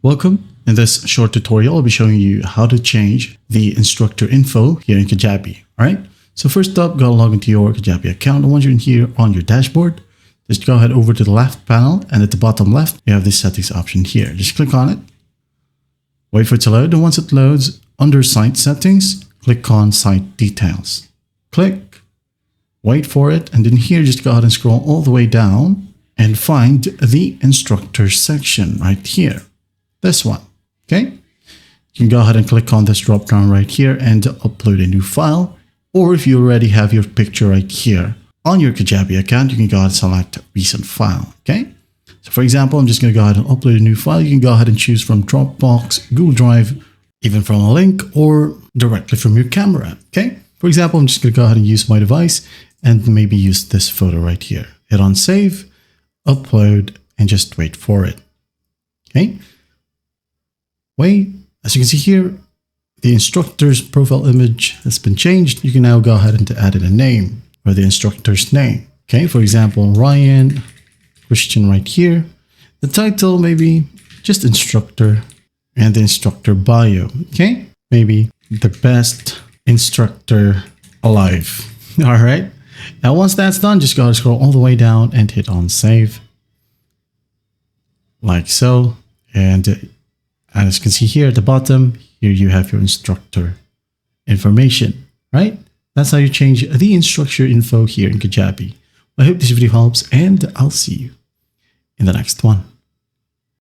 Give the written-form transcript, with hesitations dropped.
Welcome. In this short tutorial, I'll be showing you how to change the instructor info here in Kajabi. All right. So first up, go log into your Kajabi account. And once you're in here on your dashboard, just go ahead over to the left panel, and at the bottom left, you have this settings option here. Just click on it. Wait for it to load. And once it loads, under site settings, click on site details. Click, wait for it. And then here, just go ahead and scroll all the way down and find the instructor section right here. This one. Okay. You can go ahead and click on this drop down right here and upload a new file. Or if you already have your picture right here on your Kajabi account, you can go ahead and select recent file. Okay. So for example, I'm just going to go ahead and upload a new file. You can go ahead and choose from Dropbox, Google Drive, even from a link or directly from your camera. Okay. For example, I'm just going to go ahead and use my device and maybe use this photo right here. Hit on save, upload, and just wait for it. Okay. Wait, as you can see here, the instructor's profile image has been changed. You can now go ahead and add in a name or the instructor's name. Okay, for example, Ryan Christian right here. The title, maybe just instructor, and the instructor bio. Okay, maybe the best instructor alive. All right. Now, once that's done, just go ahead and scroll all the way down and hit on save. Like so. And as you can see here at the bottom, here you have your instructor information, right? That's how you change the instructor info here in Kajabi. I hope this video helps, and I'll see you in the next one.